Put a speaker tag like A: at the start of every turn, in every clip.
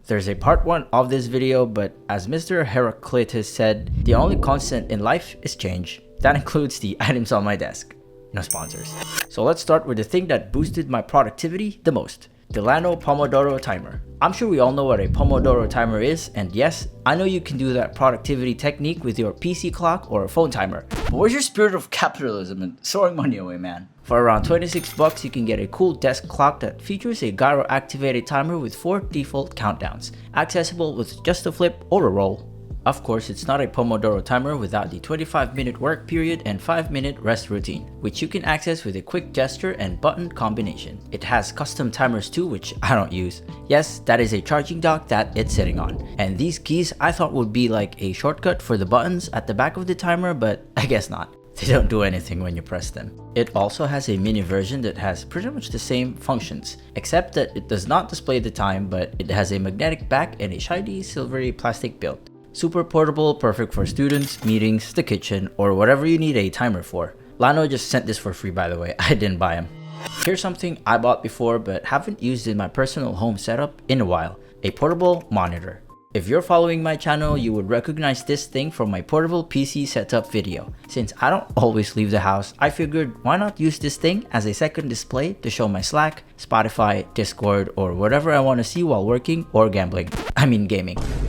A: There's a part 1 of this video, but as Mr. Heraclitus said, the only constant in life is change. That includes the items on my desk. No sponsors. So let's start with the thing that boosted my productivity the most. The Lano Pomodoro Timer. I'm sure we all know what a Pomodoro timer is, and yes, I know you can do that productivity technique with your PC clock or a phone timer. But where's your spirit of capitalism and throwing money away, man? For around 26 bucks, you can get a cool desk clock that features a gyro activated timer with 4 default countdowns, accessible with just a flip or a roll. Of course, it's not a Pomodoro timer without the 25-minute work period and 5-minute rest routine, which you can access with a quick gesture and button combination. It has custom timers too, which I don't use. Yes, that is a charging dock that it's sitting on. And these keys I thought would be like a shortcut for the buttons at the back of the timer, but I guess not. They don't do anything when you press them. It also has a mini version that has pretty much the same functions, except that it does not display the time, but it has a magnetic back and a shiny silvery plastic build. Super portable, perfect for students, meetings, the kitchen, or whatever you need a timer for. Lano just sent this for free, by the way. I didn't buy them. Here's something I bought before but haven't used in my personal home setup in a while. A portable monitor. If you're following my channel, you would recognize this thing from my portable PC setup video. Since I don't always leave the house, I figured why not use this thing as a second display to show my Slack, Spotify, Discord, or whatever I want to see while working or gaming.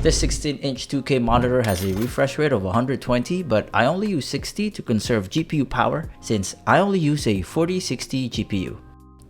A: This 16-inch 2K monitor has a refresh rate of 120, but I only use 60 to conserve GPU power since I only use a 4060 GPU.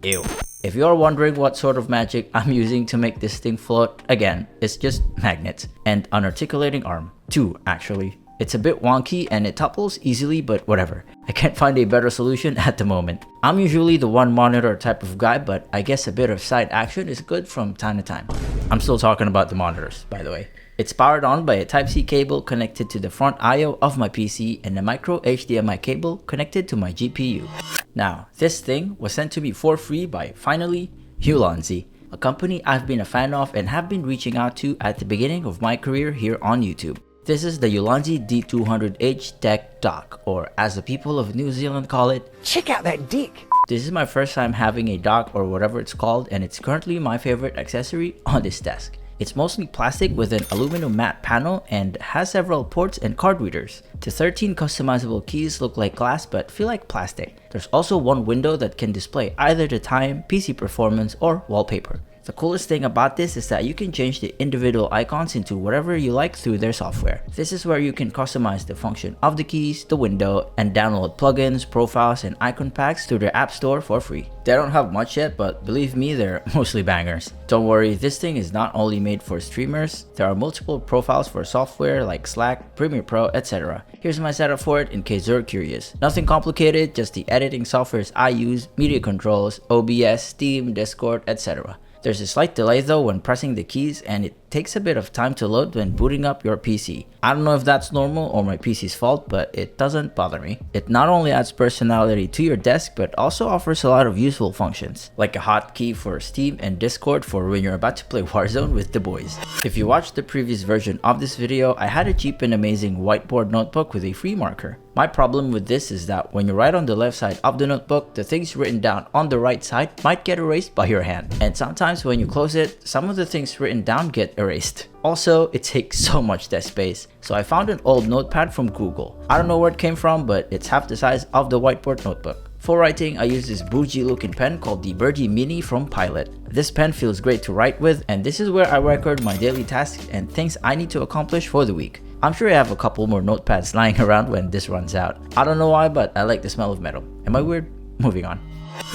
A: Ew. If you are wondering what sort of magic I'm using to make this thing float, again, it's just magnets and an articulating arm. 2 actually. It's a bit wonky and it topples easily, but whatever. I can't find a better solution at the moment. I'm usually the one monitor type of guy, but I guess a bit of side action is good from time to time. I'm still talking about the monitors, by the way. It's powered on by a Type-C cable connected to the front I/O of my PC and a micro HDMI cable connected to my GPU. Now, this thing was sent to me for free by, finally, Ulanzi, a company I've been a fan of and have been reaching out to at the beginning of my career here on YouTube. This is the Ulanzi D200H Deck Dock, or as the people of New Zealand call it,
B: check out that dick!
A: This is my first time having a dock or whatever it's called, and it's currently my favorite accessory on this desk. It's mostly plastic with an aluminum matte panel and has several ports and card readers. The 13 customizable keys look like glass but feel like plastic. There's also one window that can display either the time, PC performance, or wallpaper. The coolest thing about this is that you can change the individual icons into whatever you like through their software. This is where you can customize the function of the keys, the window, and download plugins, profiles, and icon packs through their app store for free. They don't have much yet, but believe me, they're mostly bangers. Don't worry, this thing is not only made for streamers. There are multiple profiles for software like Slack, Premiere Pro, etc. Here's my setup for it in case you're curious. Nothing complicated, just the editing softwares I use, media controls, OBS, Steam, Discord, etc. There's a slight delay though when pressing the keys, and it takes a bit of time to load when booting up your PC. I don't know if that's normal or my PC's fault, but it doesn't bother me. It not only adds personality to your desk, but also offers a lot of useful functions, like a hotkey for Steam and Discord for when you're about to play Warzone with the boys. If you watched the previous version of this video, I had a cheap and amazing whiteboard notebook with a free marker. My problem with this is that when you write on the left side of the notebook, the things written down on the right side might get erased by your hand. And sometimes when you close it, some of the things written down get erased. Also, it takes so much desk space, so I found an old notepad from Google. I don't know where it came from, but it's half the size of the whiteboard notebook. For writing, I use this bougie looking pen called the Birdie Mini from Pilot. This pen feels great to write with, and this is where I record my daily tasks and things I need to accomplish for the week. I'm sure I have a couple more notepads lying around when this runs out. I don't know why, but I like the smell of metal. Am I weird? Moving on.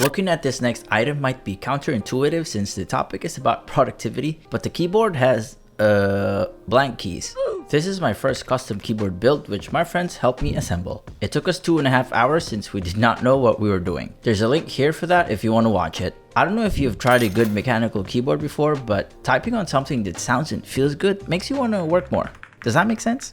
A: Looking at this next item might be counterintuitive since the topic is about productivity, but the keyboard has blank keys. This is my first custom keyboard build, which my friends helped me assemble. It took us 2.5 hours since we did not know what we were doing. There's a link here for that if you want to watch it. I don't know if you've tried a good mechanical keyboard before, but typing on something that sounds and feels good makes you want to work more. Does that make sense?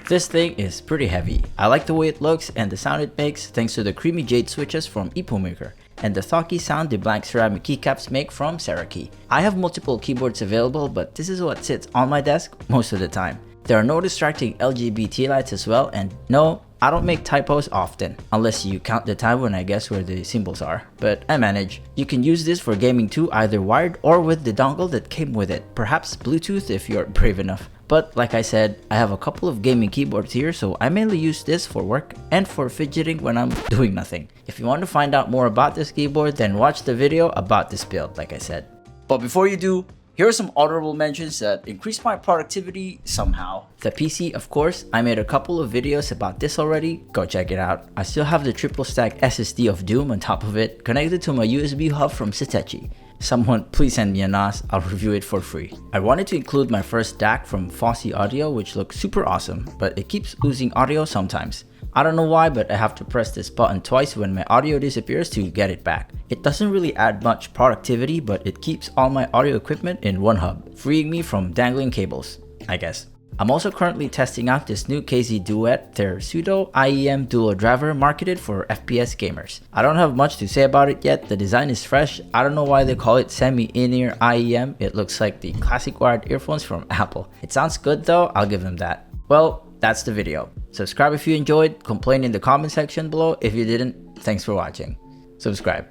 A: This thing is pretty heavy. I like the way it looks and the sound it makes thanks to the creamy jade switches from Epomaker and the thocky sound the blank ceramic keycaps make from Cerakey. I have multiple keyboards available, but this is what sits on my desk most of the time. There are no distracting LGBT lights as well, and no, I don't make typos often, unless you count the time when I guess where the symbols are, but I manage. You can use this for gaming too, either wired or with the dongle that came with it, perhaps Bluetooth if you're brave enough. But like I said, I have a couple of gaming keyboards here, so I mainly use this for work and for fidgeting when I'm doing nothing. If you want to find out more about this keyboard, then watch the video about this build, like I said. But before you do, here are some honorable mentions that increased my productivity somehow. The PC, of course. I made a couple of videos about this already, go check it out. I still have the triple stack SSD of Doom on top of it, connected to my USB hub from Satechi. Someone please send me a NAS, I'll review it for free. I wanted to include my first DAC from Fosi Audio, which looks super awesome, but it keeps losing audio sometimes. I don't know why, but I have to press this button twice when my audio disappears to get it back. It doesn't really add much productivity, but it keeps all my audio equipment in one hub, freeing me from dangling cables, I guess. I'm also currently testing out this new KZ Duet, their pseudo IEM dual driver marketed for FPS gamers. I don't have much to say about it yet, the design is fresh. I don't know why they call it semi-in-ear IEM, it looks like the classic wired earphones from Apple. It sounds good though, I'll give them that. Well, that's the video. Subscribe if you enjoyed, complain in the comment section below if you didn't. Thanks for watching. Subscribe.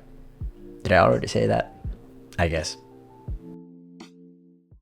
A: Did I already say that? I guess.